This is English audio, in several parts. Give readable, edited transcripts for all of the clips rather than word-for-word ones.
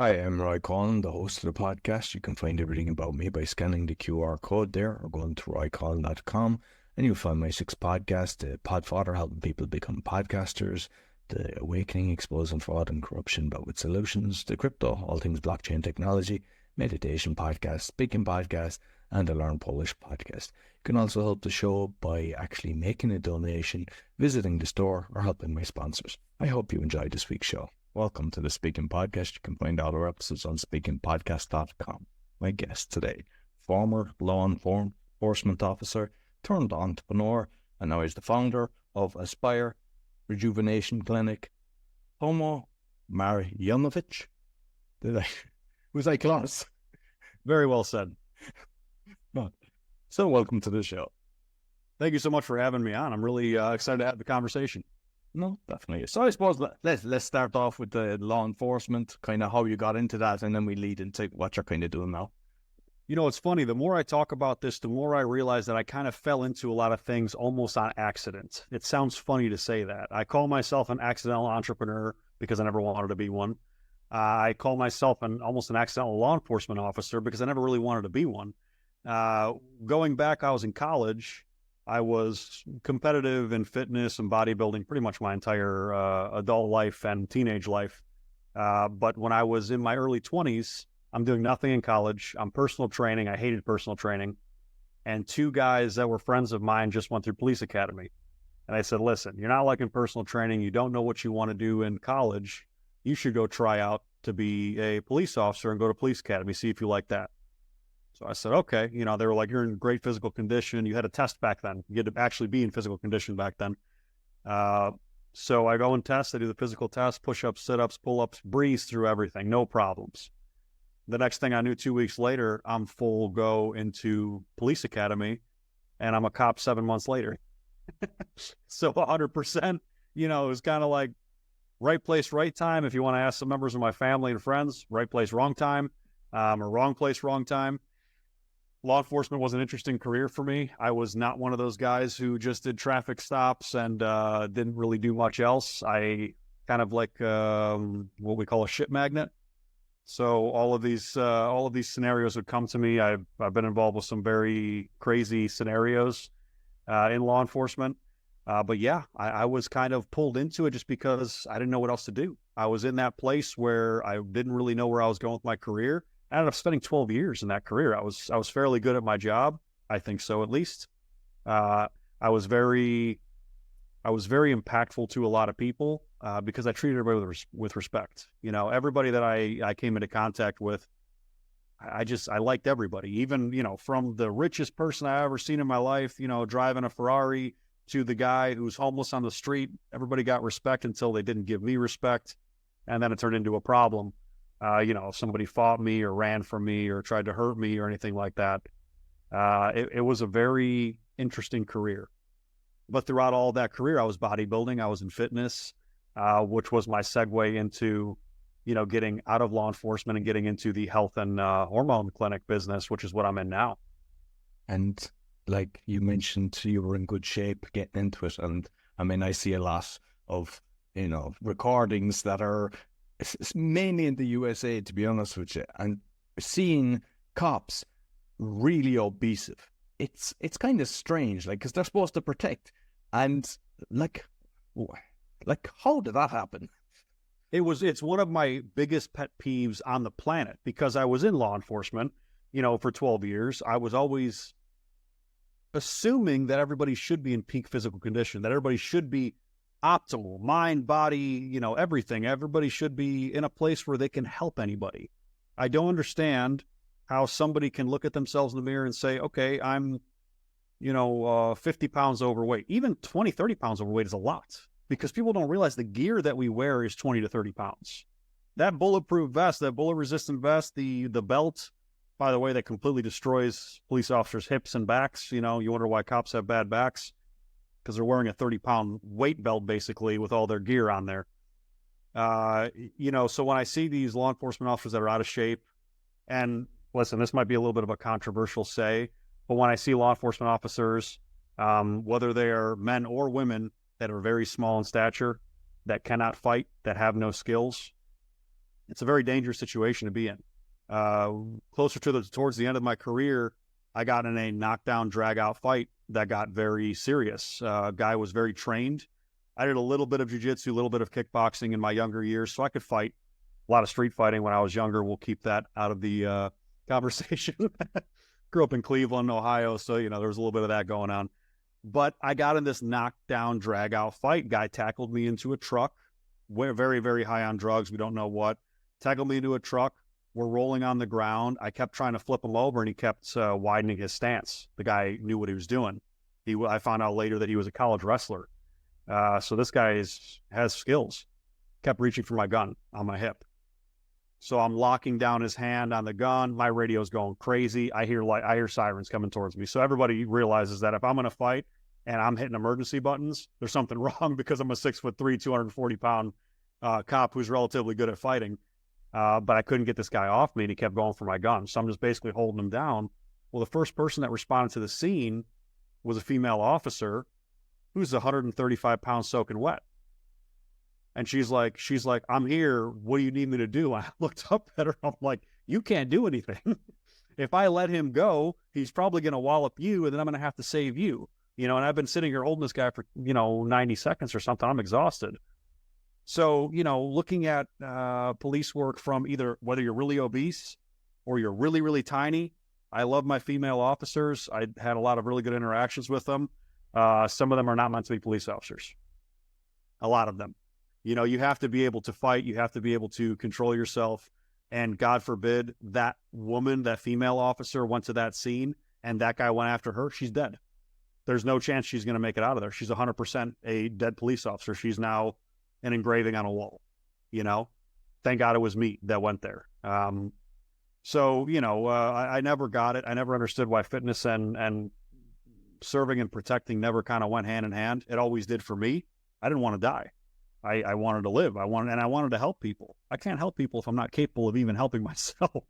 Hi, I'm Roy Collin, the host of the podcast. You can find everything about me by scanning the QR code there or going to roycollin.com, and you'll find my 6 podcasts: the Podfather, helping people become podcasters; the Awakening, exposing fraud and corruption but with solutions; the Crypto, all things blockchain technology; meditation podcast; speaking podcast; and the Learn Polish podcast. You can also help the show by actually making a donation, visiting the store, or helping my sponsors. I hope you enjoyed this week's show. Welcome to the Speaking Podcast. You can find all our episodes on speakingpodcast.com. My guest today, former law enforcement officer turned entrepreneur, and now he's the founder of Aspire Rejuvenation Clinic, Tomo Marjanovic. Was I close? Very well said. So welcome to the show. Thank you so much for having me on. I'm really excited to have the conversation. No, definitely. So I suppose let's start off with the law enforcement, kind of how you got into that, and then we lead into what you're kind of doing now. You know, it's funny. The more I talk about this, the more I realize that I kind of fell into a lot of things almost on accident. It sounds funny to say that. I call myself an accidental entrepreneur because I never wanted to be one. I call myself almost an accidental law enforcement officer because I never really wanted to be one. Going back, I was in college. I was competitive in fitness and bodybuilding pretty much my entire adult life and teenage life. But when I was in my early 20s, I'm doing nothing in college. I'm personal training. I hated personal training. And 2 guys that were friends of mine just went through police academy. And I said, listen, you're not liking personal training. You don't know what you want to do in college. You should go try out to be a police officer and go to police academy, see if you like that. So I said, okay. You know, they were like, you're in great physical condition. You had a test back then. You had to actually be in physical condition back then. So I go and test. I do the physical test, push-ups, sit-ups, pull-ups, breeze through everything, no problems. The next thing I knew, 2 weeks later, I'm full go into police academy, and I'm a cop 7 months later. So 100%, you know, it was kind of like right place, right time. If you want to ask some members of my family and friends, right place, wrong time, or wrong place, wrong time. Law enforcement was an interesting career for me. I was not one of those guys who just did traffic stops and didn't really do much else. I kind of like what we call a shit magnet. So all of these scenarios would come to me. I've been involved with some very crazy scenarios in law enforcement. But yeah, I was kind of pulled into it just because I didn't know what else to do. I was in that place where I didn't really know where I was going with my career. I ended up spending 12 years in that career. I was fairly good at my job. I think so, at least. I was very impactful to a lot of people because I treated everybody with respect. You know, everybody that I came into contact with, I liked everybody. Even, you know, from the richest person I ever seen in my life, you know, driving a Ferrari, to the guy who's homeless on the street. Everybody got respect until they didn't give me respect, and then it turned into a problem. You know, if somebody fought me or ran from me or tried to hurt me or anything like that. It was a very interesting career. But throughout all that career, I was bodybuilding, I was in fitness, which was my segue into, you know, getting out of law enforcement and getting into the health and hormone clinic business, which is what I'm in now. And like you mentioned, you were in good shape getting into it. And I mean, I see a lot of, you know, recordings that are mainly in the USA, to be honest with you, and seeing cops really obese. It's kind of strange, like, because they're supposed to protect. And like, how did that happen? It's one of my biggest pet peeves on the planet, because I was in law enforcement, you know, for 12 years. I was always assuming that everybody should be in peak physical condition, that everybody should be optimal, mind, body, you know, everything. Everybody should be in a place where they can help anybody. I don't understand how somebody can look at themselves in the mirror and say, okay, I'm, you know, 50 pounds overweight. Even 20, 30 pounds overweight is a lot, because people don't realize the gear that we wear is 20 to 30 pounds. That bulletproof vest, that bullet resistant vest, the belt, by the way, that completely destroys police officers' hips and backs. You know, you wonder why cops have bad backs, because they're wearing a 30-pound weight belt, basically, with all their gear on there. You know, so when I see these law enforcement officers that are out of shape, and listen, this might be a little bit of a controversial say, but when I see law enforcement officers, whether they are men or women, that are very small in stature, that cannot fight, that have no skills, it's a very dangerous situation to be in. Closer to towards the end of my career, I got in a knockdown, drag out fight that got very serious. Guy was very trained. I did a little bit of jiu-jitsu, a little bit of kickboxing in my younger years, so I could fight. A lot of street fighting when I was younger. We'll keep that out of the conversation. Grew up in Cleveland, Ohio, so, there was a little bit of that going on. But I got in this knockdown, drag-out fight. Guy tackled me into a truck. We're very, very high on drugs. We don't know what. Tackled me into a truck. We're rolling on the ground. I kept trying to flip him over, and he kept widening his stance. The guy knew what he was doing. I found out later that he was a college wrestler. So this guy has skills. Kept reaching for my gun on my hip. So I'm locking down his hand on the gun. My radio's going crazy. I hear sirens coming towards me. So everybody realizes that if I'm going to fight and I'm hitting emergency buttons, there's something wrong, because I'm a 6'3", 240-pound cop who's relatively good at fighting. But I couldn't get this guy off me, and he kept going for my gun. So I'm just basically holding him down. Well, the first person that responded to the scene was a female officer who's 135 pounds soaking wet. And she's like, I'm here. What do you need me to do? I looked up at her. I'm like, you can't do anything. If I let him go, he's probably going to wallop you, and then I'm going to have to save you. And I've been sitting here holding this guy for, 90 seconds or something. I'm exhausted. So, looking at police work from either whether you're really obese or you're really, really tiny. I love my female officers. I had a lot of really good interactions with them. Some of them are not meant to be police officers. A lot of them. You have to be able to fight. You have to be able to control yourself. And God forbid that woman, that female officer, went to that scene and that guy went after her. She's dead. There's no chance she's going to make it out of there. She's 100% a dead police officer. She's now an engraving on a wall. Thank God it was me that went there. So, I never got it. I never understood why fitness and serving and protecting never kind of went hand in hand. It always did for me. I didn't want to die. I wanted to live. I wanted to help people. I can't help people if I'm not capable of even helping myself.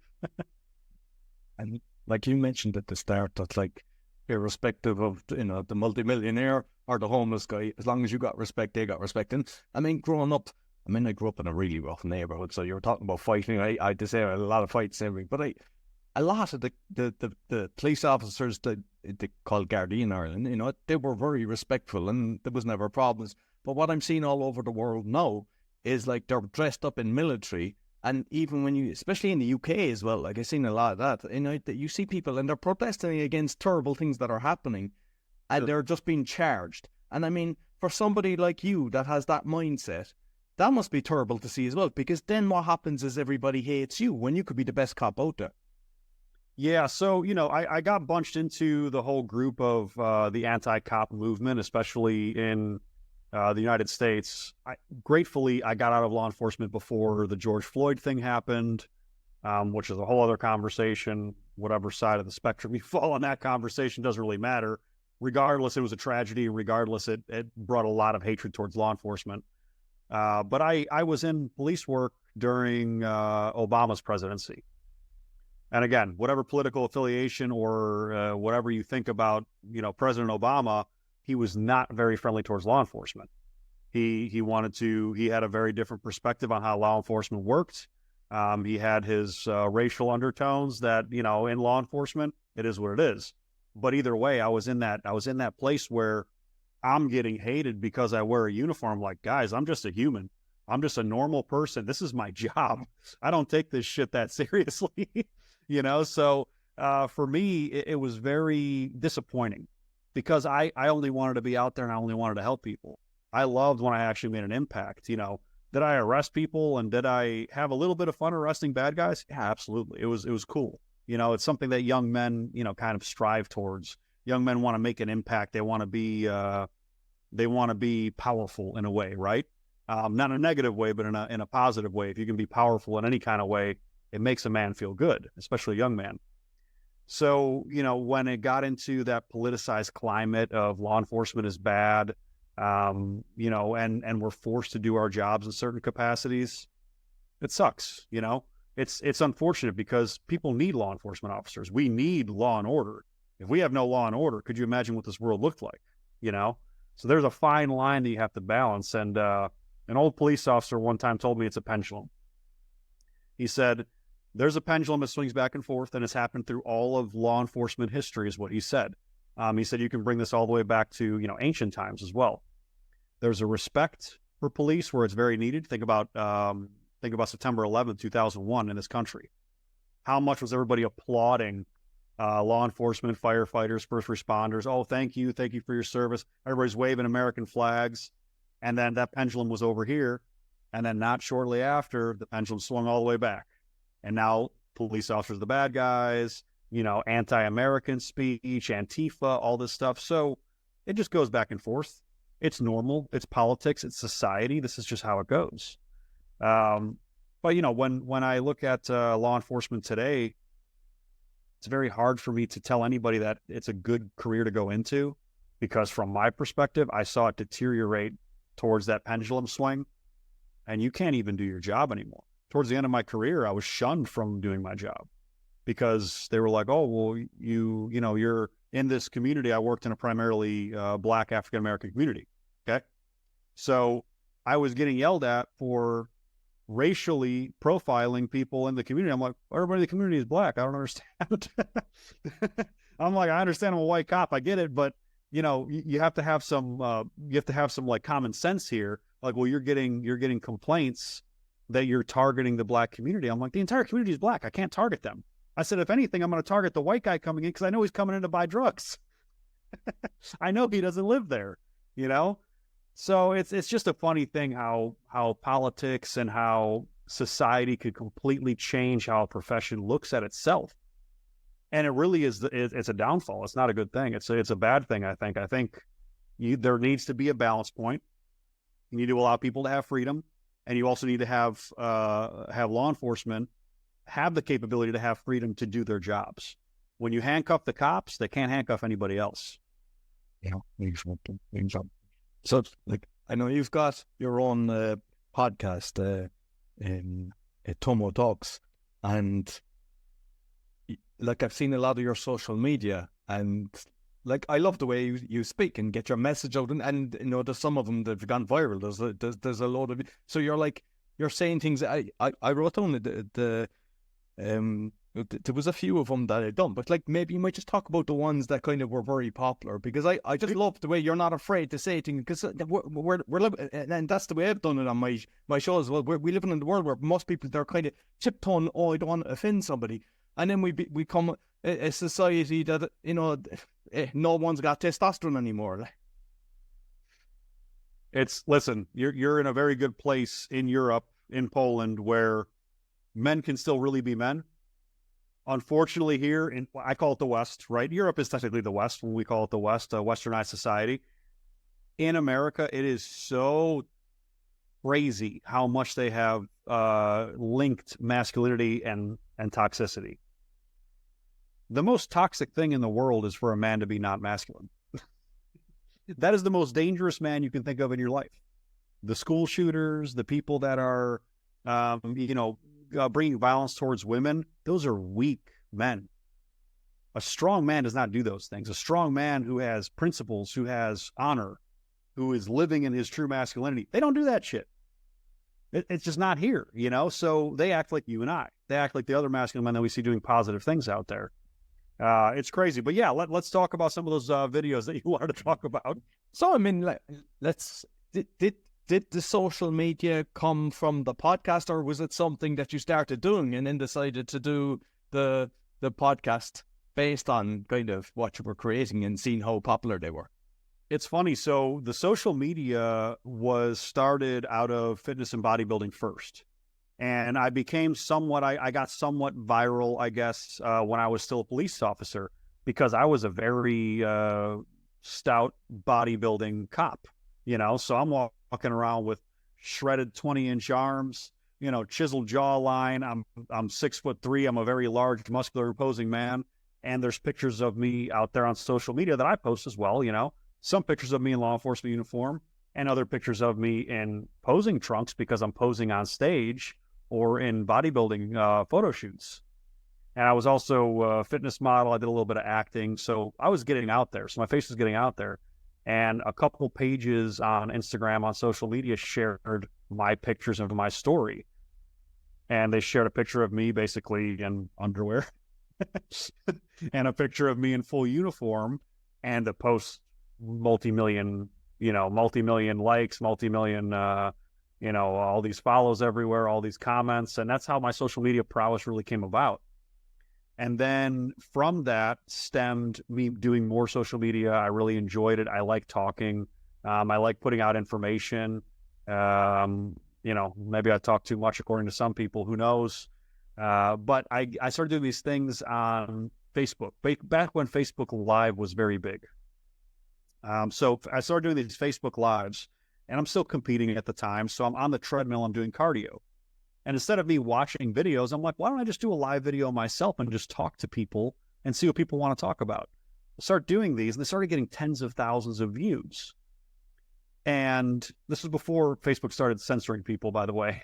And like you mentioned at the start, that's like, irrespective of, the multimillionaire or the homeless guy, as long as you got respect, they got respect. And I mean, growing up, I grew up in a really rough neighborhood. So you were talking about fighting. I just say a lot of fights and everything, but a lot of the police officers that they called Gardaí in Ireland, they were very respectful and there was never problems. But what I'm seeing all over the world now is like they're dressed up in military. And even when especially in the UK as well, like I've seen a lot of that, that you see people and they're protesting against terrible things that are happening and they're just being charged. And I mean, for somebody like you that has that mindset, that must be terrible to see as well, because then what happens is everybody hates you when you could be the best cop out there. Yeah, so, I got bunched into the whole group of the anti-cop movement, especially in the United States. Gratefully, I got out of law enforcement before the George Floyd thing happened, which is a whole other conversation. Whatever side of the spectrum you fall on that conversation doesn't really matter. Regardless, it was a tragedy. Regardless, it brought a lot of hatred towards law enforcement. But I was in police work during Obama's presidency. And again, whatever political affiliation or whatever you think about, President Obama, he was not very friendly towards law enforcement. He had a very different perspective on how law enforcement worked. He had his racial undertones that, in law enforcement, it is what it is. But either way, I was in that place where I'm getting hated because I wear a uniform. Like, guys, I'm just a human. I'm just a normal person. This is my job. I don't take this shit that seriously, So for me, it was very disappointing because I only wanted to be out there and I only wanted to help people. I loved when I actually made an impact. Did I arrest people and did I have a little bit of fun arresting bad guys? Yeah, absolutely. It was cool. It's something that young men, kind of strive towards. Young men want to make an impact. They want to be powerful in a way, right? Not in a negative way, but in a positive way. If you can be powerful in any kind of way, it makes a man feel good, especially a young man. So, when it got into that politicized climate of law enforcement is bad, and we're forced to do our jobs in certain capacities, it sucks, It's unfortunate because people need law enforcement officers. We need law and order. If we have no law and order, could you imagine what this world looked like, So there's a fine line that you have to balance. And an old police officer one time told me it's a pendulum. He said, there's a pendulum that swings back and forth, and it's happened through all of law enforcement history, is what he said. He said you can bring this all the way back to, ancient times as well. There's a respect for police where it's very needed. Think about September 11th, 2001 in this country. How much was everybody applauding law enforcement, firefighters, first responders? Oh, thank you for your service. Everybody's waving American flags. And then that pendulum was over here. And then not shortly after, the pendulum swung all the way back. And now police officers are the bad guys, anti-American speech, Antifa, all this stuff. So it just goes back and forth. It's normal. It's politics. It's society. This is just how it goes. But, when I look at law enforcement today, it's very hard for me to tell anybody that it's a good career to go into, because from my perspective, I saw it deteriorate towards that pendulum swing, and you can't even do your job anymore. Towards the end of my career, I was shunned from doing my job because they were like, oh, well, you're in this community. I worked in a primarily Black African-American community. Okay. So I was getting yelled at for racially profiling people in the community. I'm like, everybody in the community is Black. I don't understand. I'm like, I understand I'm a white cop. I get it. But you have to have some, like common sense here. Like, well, you're getting complaints that you're targeting the Black community. I'm like, the entire community is Black. I can't target them. I said, if anything, I'm going to target the white guy coming in because I know he's coming in to buy drugs. I know he doesn't live there, So it's just a funny thing how politics and how society could completely change how a profession looks at itself. And it really is, it's a downfall. It's not a good thing. It's a bad thing, I think. I think there needs to be a balance point. You need to allow people to have freedom. And you also need to have law enforcement have the capability to have freedom to do their jobs. When you handcuff the cops, they can't handcuff anybody else. Exactly. So, like, I know you've got your own podcast, Tomo Talks, and like I've seen a lot of your social media, and like I love the way you speak and get your message out, and there's some of them that have gone viral. There's a load of it. So you're saying things. I wrote down there was a few of them that I'd done, but like maybe you might just talk about the ones that kind of were very popular, because I just love the way you're not afraid to say things, because we're living, and that's the way I've done it on my show as well. We live in the world where most people, they're kind of tiptoeing, oh, I don't want to offend somebody, and then we become a society that no one's got testosterone anymore. Listen, you're in a very good place in Europe, in Poland, where men can still really be men. Unfortunately, here I call it the West, right? Europe is technically the West when we call it the West, a westernized society. In America, it is so crazy how much they have linked masculinity and toxicity. The most toxic thing in the world is for a man to be not masculine. That is the most dangerous man you can think of in your life. The school shooters, the people that are, bringing violence towards women, those are weak men. A strong man does not do those things. A strong man who has principles, who has honor, who is living in his true masculinity, they don't do that shit. It's just not here, So they act like you and I. They act like the other masculine men that we see doing positive things out there. It's crazy. But yeah, let's talk about some of those videos that you wanted to talk about. So, I mean, did the social media come from the podcast, or was it something that you started doing and then decided to do the podcast based on kind of what you were creating and seeing how popular they were? It's funny. So the social media was started out of fitness and bodybuilding first. And I became I got somewhat viral, I guess, when I was still a police officer, because I was a very stout bodybuilding cop, so I'm walking around with shredded 20-inch arms, chiseled jawline. I'm 6'3". I'm a very large, muscular, imposing man. And there's pictures of me out there on social media that I post as well, some pictures of me in law enforcement uniform and other pictures of me in posing trunks because I'm posing on stage or in bodybuilding photo shoots. And I was also a fitness model. I did a little bit of acting. So I was getting out there. So my face was getting out there. And a couple pages on Instagram, on social media, shared my pictures of my story. and they shared a picture of me basically in underwear and a picture of me in full uniform, and the post multi-million likes, multi-million, all these follows everywhere, all these comments. And that's how my social media prowess really came about. And then from that stemmed me doing more social media. I really enjoyed it. I like talking. I like putting out information. Maybe I talk too much according to some people, who knows? But I started doing these things on Facebook, back when Facebook Live was very big. So I started doing these Facebook Lives, and I'm still competing at the time. So I'm on the treadmill, I'm doing cardio. And instead of me watching videos, I'm like, why don't I just do a live video myself and just talk to people and see what people want to talk about? I start doing these, and they started getting tens of thousands of views. And this was before Facebook started censoring people, by the way,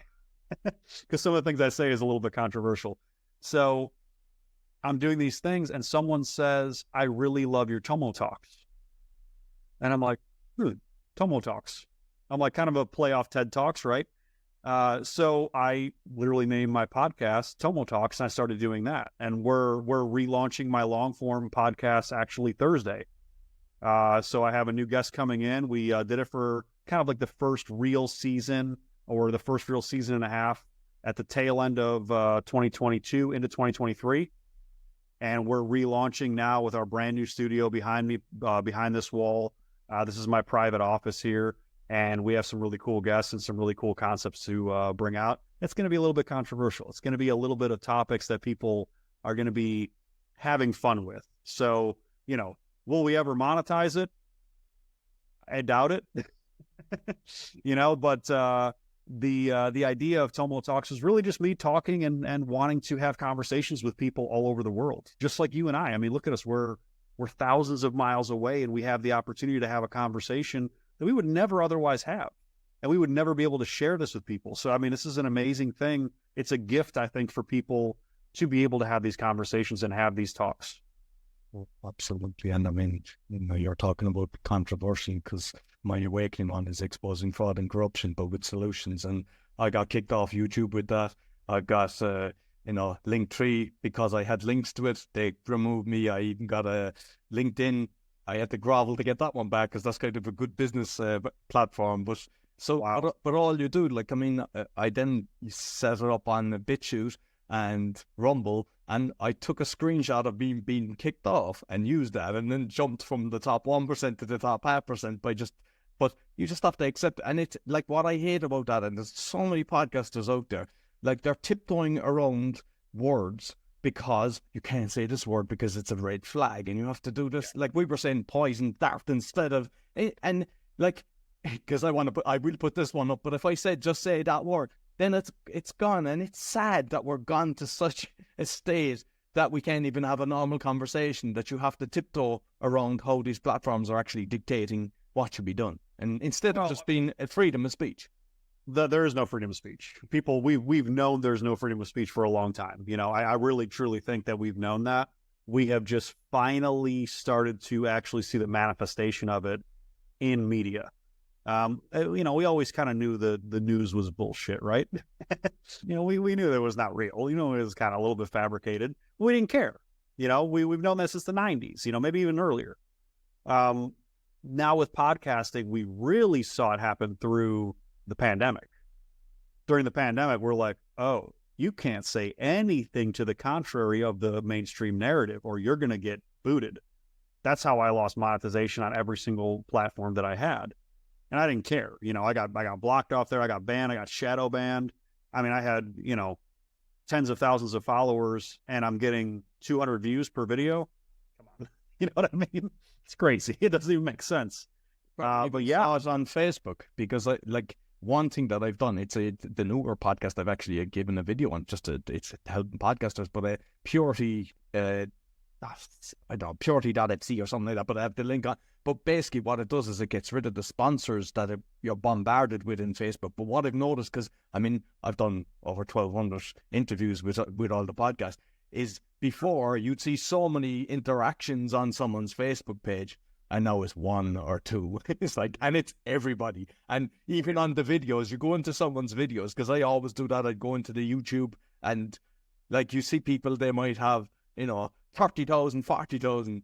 because some of the things I say is a little bit controversial. So I'm doing these things, and someone says, I really love your Tomo Talks. And I'm like, Tomo Talks. I'm like, kind of a play off TED Talks, right? So I literally named my podcast Tomo Talks, and I started doing that. And we're relaunching my long form podcast actually Thursday. So I have a new guest coming in. We did it for kind of like the first real season, or the first real season and a half, at the tail end of 2022 into 2023. And we're relaunching now with our brand new studio behind me, behind this wall. This is my private office here. And we have some really cool guests and some really cool concepts to bring out. It's going to be a little bit controversial. It's going to be a little bit of topics that people are going to be having fun with. So, will we ever monetize it? I doubt it. But the idea of Tomo Talks is really just me talking and wanting to have conversations with people all over the world, just like you and I. I mean, look at us. We're thousands of miles away, and we have the opportunity to have a conversation that we would never otherwise have. And we would never be able to share this with people. So, I mean, this is an amazing thing. It's a gift, I think, for people to be able to have these conversations and have these talks. Well, absolutely. And I mean, you're talking about controversy, because my awakening one is exposing fraud and corruption, but with solutions. And I got kicked off YouTube with that. I got, Linktree, because I had links to it. They removed me. I even got a LinkedIn. I had to grovel to get that one back, because that's kind of a good business platform. But so, but all you do, I then set it up on BitChute and Rumble, and I took a screenshot of me being kicked off and used that, and then jumped from the top 1% to the top 0.5% but you just have to accept it. And it's like, what I hate about that, and there's so many podcasters out there, like, they're tiptoeing around words, because you can't say this word because it's a red flag, and you have to do this. Like we were saying, poison dart instead of, and like, because I will put this one up, but if I said just say that word, then it's gone. And it's sad that we're gone to such a state that we can't even have a normal conversation, that you have to tiptoe around how these platforms are actually dictating what should be done, and instead of just being a freedom of speech. There is no freedom of speech. People, we've known there's no freedom of speech for a long time. I really, truly think that we've known that. We have just finally started to actually see the manifestation of it in media. We always kind of knew the news was bullshit, right? We knew it was not real. It was kind of a little bit fabricated. We didn't care. We've known that since the 90s, maybe even earlier. Now with podcasting, we really saw it happen through the pandemic. During the pandemic, we're like, oh, you can't say anything to the contrary of the mainstream narrative, or you're going to get booted. That's how I lost monetization on every single platform that I had. And I didn't care. I got blocked off there. I got banned. I got shadow banned. I mean, I had, tens of thousands of followers, and I'm getting 200 views per video. Come on. You know what I mean? It's crazy. It doesn't even make sense. But yeah, I was on Facebook, because one thing that I've done, it's the newer podcast I've actually given a video on, it's helping podcasters, but Purity, I don't know, purity.fc or something like that, but I have the link on. But basically what it does is it gets rid of the sponsors that you're bombarded with in Facebook. But what I've noticed, because I've done over 1,200 interviews with all the podcasts, is before you'd see so many interactions on someone's Facebook page, and now it's one or two. It's like, and it's everybody. And even on the videos, you go into someone's videos, because I always do that. I'd go into the YouTube, and like, you see people, they might have, 30,000, 40,000,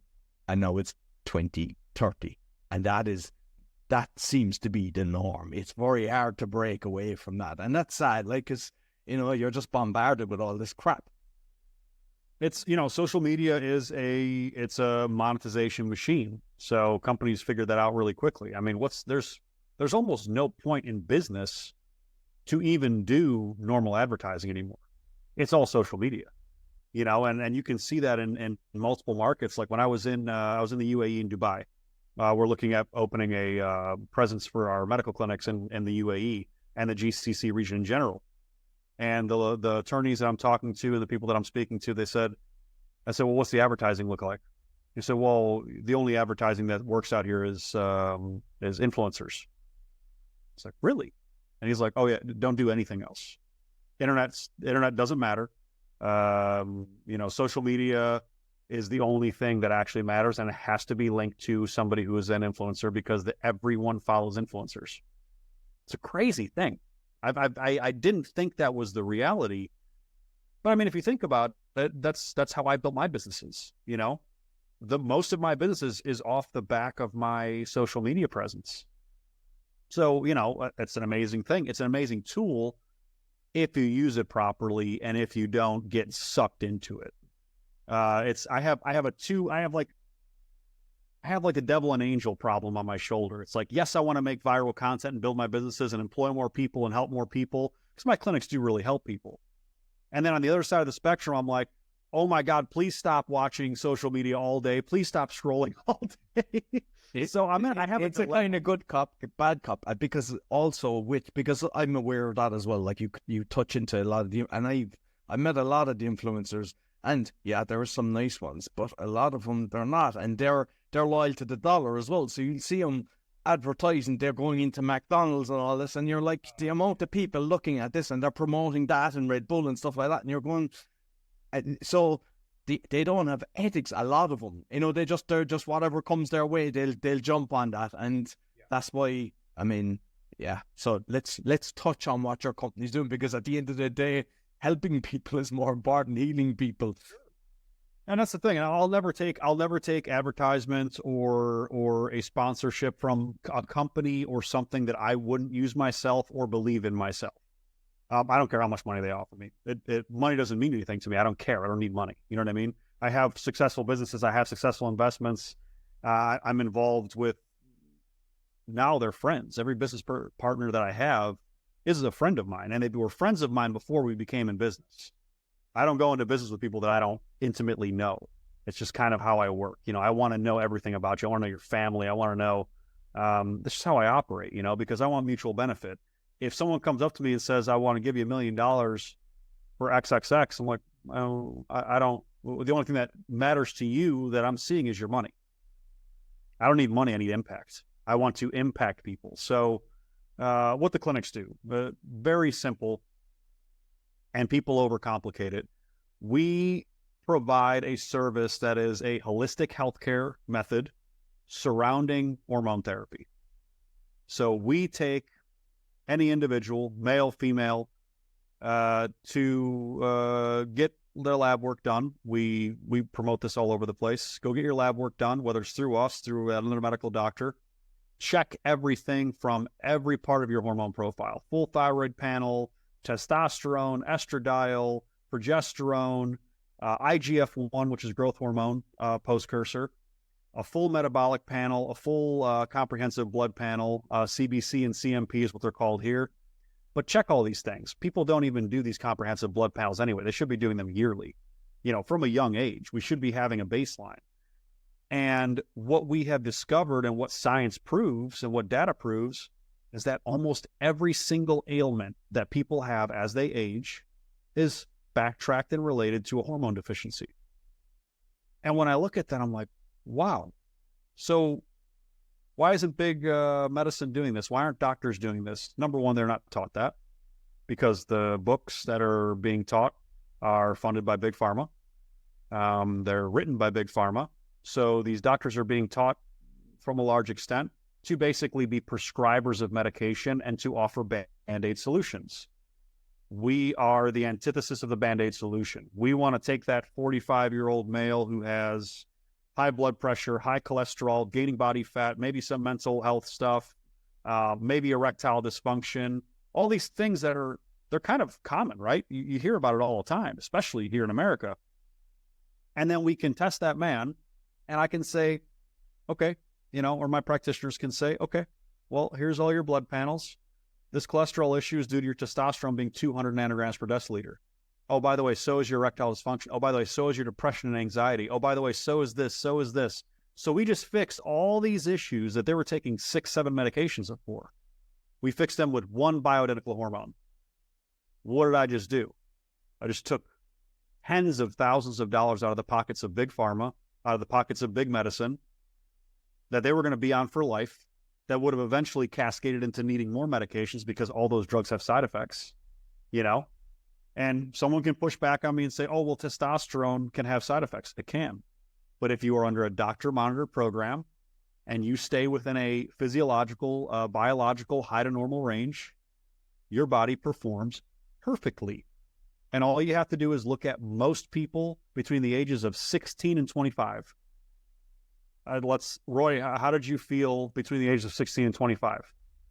and now it's 20, 30. And that seems to be the norm. It's very hard to break away from that. And that's sad, like, because, you're just bombarded with all this crap. It's, social media it's a monetization machine. So companies figured that out really quickly. I mean, there's almost no point in business to even do normal advertising anymore. It's all social media, and you can see that in multiple markets. Like when I was in the UAE in Dubai, we're looking at opening a presence for our medical clinics in the UAE and the GCC region in general. And the attorneys that I'm talking to and the people that I'm speaking to, I said, well, what's the advertising look like? He said, well, the only advertising that works out here is influencers. It's like, really? And he's like, oh yeah, don't do anything else. Internet doesn't matter. Social media is the only thing that actually matters, and it has to be linked to somebody who is an influencer, because everyone follows influencers. It's a crazy thing. I didn't think that was the reality, but I mean, if you think about it, that's how I built my businesses. The most of my businesses is off the back of my social media presence. So, it's an amazing thing. It's an amazing tool if you use it properly and if you don't get sucked into it. I have like the devil and angel problem on my shoulder. It's like, yes, I want to make viral content and build my businesses and employ more people and help more people, because my clinics do really help people. And then on the other side of the spectrum, I'm like, oh my God, please stop watching social media all day. Please stop scrolling all day. So it's a kind of good cop, bad cop, because I'm aware of that as well. Like you touch into a lot of and I met a lot of the influencers, and yeah, there are some nice ones, but a lot of them, they're not, and they're loyal to the dollar as well. So you'll see them advertising, they're going into McDonald's and all this, and you're like, the amount of people looking at this, and they're promoting that and Red Bull and stuff like that, and you're going, so they don't have ethics. A lot of them, they're just whatever comes their way, they'll jump on that, and that's why. I mean, yeah. So let's touch on what your company's doing, because at the end of the day, helping people is more important than healing people. And that's the thing. I'll never take advertisements or a sponsorship from a company or something that I wouldn't use myself or believe in myself. I don't care how much money they offer me. Money doesn't mean anything to me. I don't care. I don't need money. You know what I mean? I have successful businesses. I have successful investments. I'm involved with, now they're friends. Every business partner that I have is a friend of mine, and they were friends of mine before we became in business. I don't go into business with people that I don't intimately know. It's just kind of how I work. I want to know everything about you. I want to know your family. I want to know, this is how I operate, because I want mutual benefit. If someone comes up to me and says, I want to give you $1 million for XXX, I'm like, I don't, the only thing that matters to you that I'm seeing is your money. I don't need money. I need impact. I want to impact people. So what the clinics do, very simple, and people overcomplicate it. We provide a service that is a holistic healthcare method surrounding hormone therapy. So we take any individual, male, female, to get their lab work done. We promote this all over the place. Go get your lab work done, whether it's through us, through another medical doctor. Check everything from every part of your hormone profile: full thyroid panel, testosterone, estradiol, progesterone, IGF-1, which is growth hormone, postcursor, a full metabolic panel, a full comprehensive blood panel, CBC and CMP is what they're called here. But check all these things. People don't even do these comprehensive blood panels anyway. They should be doing them yearly. From a young age, we should be having a baseline. And what we have discovered, and what science proves and what data proves, is that almost every single ailment that people have as they age is backtracked and related to a hormone deficiency. And when I look at that, I'm like, wow. So why isn't big medicine doing this? Why aren't doctors doing this? Number one, they're not taught that, because the books that are being taught are funded by big pharma. They're written by big pharma. So these doctors are being taught from a large extent, to basically be prescribers of medication and to offer Band-Aid solutions. We are the antithesis of the Band-Aid solution. We want to take that 45-year-old male who has high blood pressure, high cholesterol, gaining body fat, maybe some mental health stuff, maybe erectile dysfunction, all these things they're kind of common, right? You hear about it all the time, especially here in America. And then we can test that man, and I can say, okay, or my practitioners can say, okay, well, here's all your blood panels. This cholesterol issue is due to your testosterone being 200 nanograms per deciliter. Oh, by the way, so is your erectile dysfunction. Oh, by the way, so is your depression and anxiety. Oh, by the way, so is this, so is this. So we just fixed all these issues that they were taking 6, 7 medications for. We fixed them with one bioidentical hormone. What did I just do? I just took tens of thousands of dollars out of the pockets of big pharma, out of the pockets of big medicine that they were going to be on for life, that would have eventually cascaded into needing more medications because all those drugs have side effects, And someone can push back on me and say, oh, well, testosterone can have side effects. It can. But if you are under a doctor-monitored program and you stay within a physiological, biological, high to normal range, your body performs perfectly. And all you have to do is look at most people between the ages of 16 and 25. Roy, how did you feel between the ages of 16 and 25?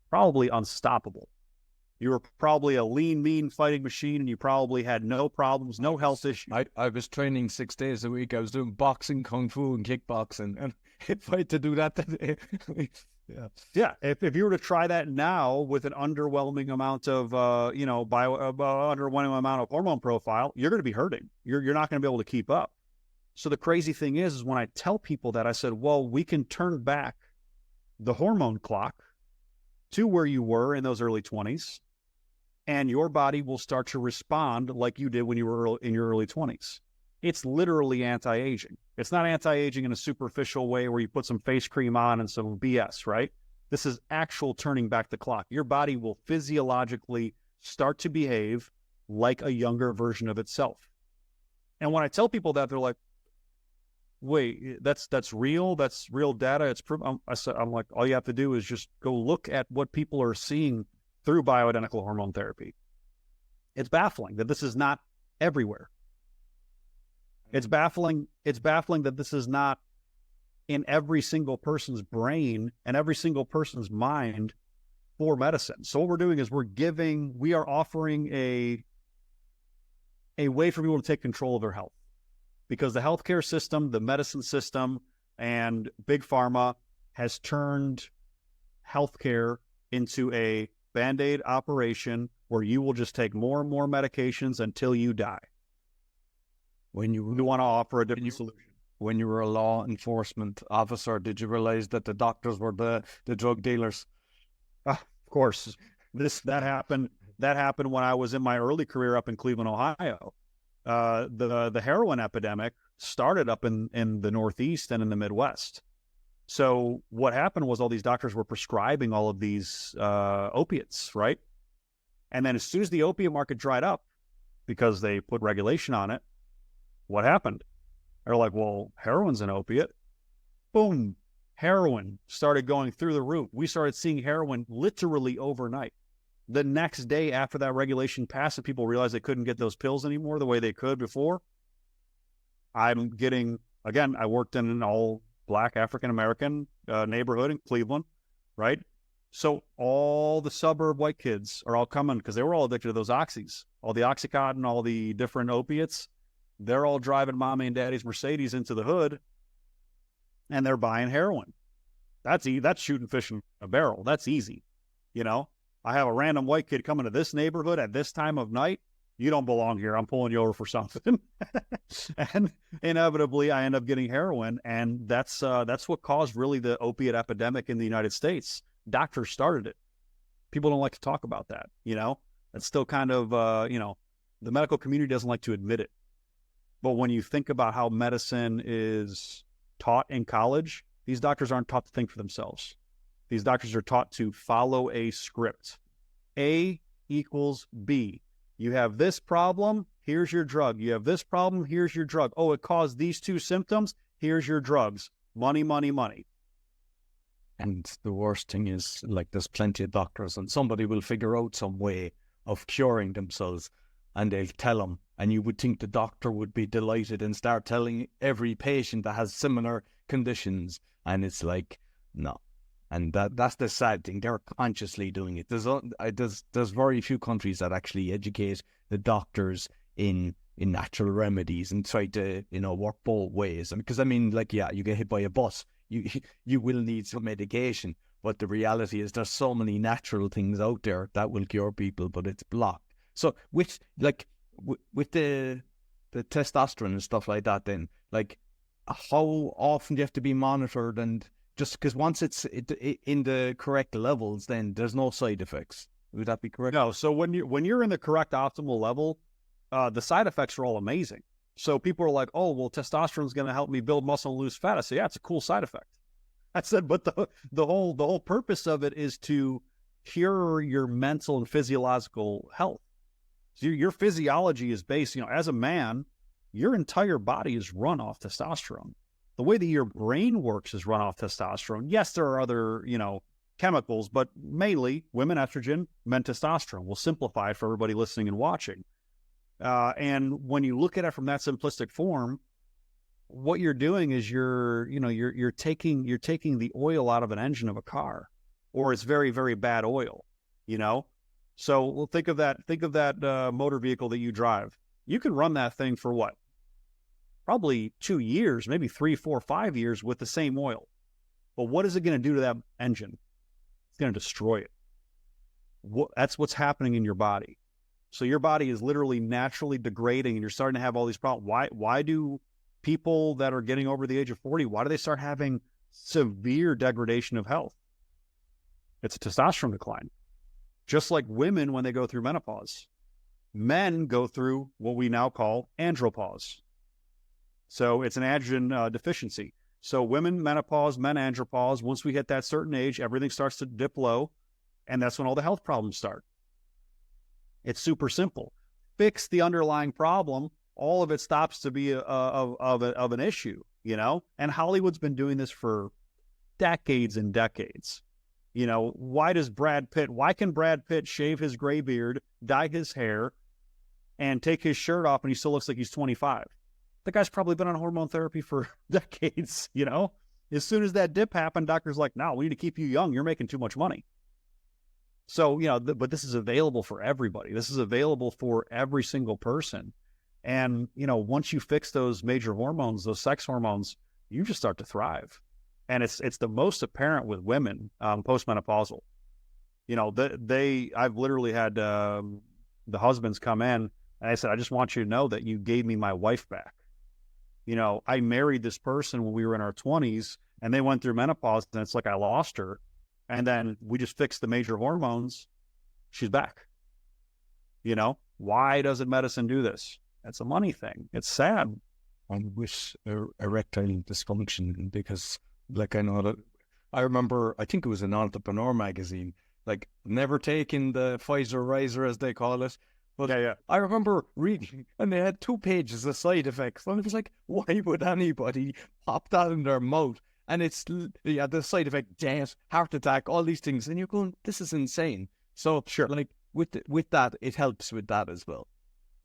Probably unstoppable. You were probably a lean, mean fighting machine, and you probably had no problems, no health issues. I was training 6 days a week. I was doing boxing, kung fu, and kickboxing. And if I had to do that, yeah. If you were to try that now with an underwhelming amount of, underwhelming amount of hormone profile, you're going to be hurting. You're not going to be able to keep up. So the crazy thing is when I tell people that, I said, well, we can turn back the hormone clock to where you were in those early 20s, and your body will start to respond like you did when you were in your early 20s. It's literally anti-aging. It's not anti-aging in a superficial way where you put some face cream on and some BS, right? This is actual turning back the clock. Your body will physiologically start to behave like a younger version of itself. And when I tell people that, they're like, wait, that's real? That's real data? It's I'm like, all you have to do is just go look at what people are seeing through bioidentical hormone therapy. It's baffling that this is not everywhere. It's baffling that this is not in every single person's brain and every single person's mind for medicine. So what we're doing is we are offering a way for people to take control of their health. Because the healthcare system, the medicine system, and big pharma has turned healthcare into a Band-Aid operation where you will just take more and more medications until you die. When you want to offer a different solution. When you were a law enforcement officer, did you realize that the doctors were the drug dealers? Of course. That happened when I was in my early career up in Cleveland, Ohio. The heroin epidemic started up in the Northeast and in the Midwest. So what happened was all these doctors were prescribing all of these opiates, right? And then as soon as the opiate market dried up, because they put regulation on it, what happened? They're like, well, heroin's an opiate. Boom. Heroin started going through the roof. We started seeing heroin literally overnight. The next day after that regulation passed and people realized they couldn't get those pills anymore the way they could before, I worked in an all-black African-American neighborhood in Cleveland, right? So all the suburb white kids are all coming because they were all addicted to those oxys, all the Oxycontin, all the different opiates. They're all driving mommy and daddy's Mercedes into the hood, and they're buying heroin. That's shooting fish in a barrel. That's easy, I have a random white kid coming to this neighborhood at this time of night. You don't belong here. I'm pulling you over for something. And inevitably, I end up getting heroin. And that's what caused really the opiate epidemic in the United States. Doctors started it. People don't like to talk about that. It's still kind of, the medical community doesn't like to admit it. But when you think about how medicine is taught in college, these doctors aren't taught to think for themselves. These doctors are taught to follow a script. A equals B. You have this problem, here's your drug. You have this problem, here's your drug. Oh, it caused these 2 symptoms, here's your drugs. Money, money, money. And the worst thing is, like, there's plenty of doctors, and somebody will figure out some way of curing themselves, and they'll tell them. And you would think the doctor would be delighted and start telling every patient that has similar conditions. And it's like, no. And that's the sad thing. They're consciously doing it. There's very few countries that actually educate the doctors in natural remedies and try to, work both ways. And because, I mean, like, yeah, you get hit by a bus, you will need some medication. But the reality is there's so many natural things out there that will cure people, but it's blocked. So with the testosterone and stuff like that, then, like, how often do you have to be monitored? And just because once it's in the correct levels, then there's no side effects. Would that be correct? No. So when you're in the correct optimal level, the side effects are all amazing. So people are like, oh, well, testosterone is going to help me build muscle and lose fat. I say, yeah, it's a cool side effect. I said, but the whole purpose of it is to cure your mental and physiological health. So your physiology is based, as a man, your entire body is run off testosterone. The way that your brain works is run off testosterone. Yes, there are other, chemicals, but mainly women estrogen, men testosterone. We'll simplify it for everybody listening and watching. And when you look at it from that simplistic form, what you're doing is you're taking the oil out of an engine of a car, or it's very, very bad oil, So we'll think of that motor vehicle that you drive. You can run that thing for what? Probably 2 years, maybe 3, 4, 5 years with the same oil. But what is it going to do to that engine? It's going to destroy it. That's what's happening in your body. So your body is literally naturally degrading, and you're starting to have all these problems. Why do people that are getting over the age of 40, why do they start having severe degradation of health? It's a testosterone decline. Just like women when they go through menopause. Men go through what we now call andropause. So it's an androgen deficiency. So women menopause, men andropause. Once we hit that certain age, everything starts to dip low, and that's when all the health problems start. It's super simple. Fix the underlying problem, all of it stops to be of an issue, And Hollywood's been doing this for decades and decades. Why can Brad Pitt shave his gray beard, dye his hair, and take his shirt off, and he still looks like he's 25? The guy's probably been on hormone therapy for decades, As soon as that dip happened, doctor's like, no, we need to keep you young. You're making too much money. So, but this is available for everybody. This is available for every single person. And, once you fix those major hormones, those sex hormones, you just start to thrive. And it's the most apparent with women postmenopausal. I've literally had the husbands come in, and I said, I just want you to know that you gave me my wife back. I married this person when we were in our 20s, and they went through menopause, and it's like I lost her. And then we just fixed the major hormones. She's back. Why doesn't medicine do this? It's a money thing. It's sad. And with erectile dysfunction, because, like, I remember, I think it was an Entrepreneur magazine, like, never taking the Pfizer riser, as they call it. But yeah. I remember reading, and they had 2 pages of side effects. And it was like, why would anybody pop that in their mouth? And it's, the side effect, death, heart attack, all these things. And you're going, this is insane. So, sure, like, with that, it helps with that as well.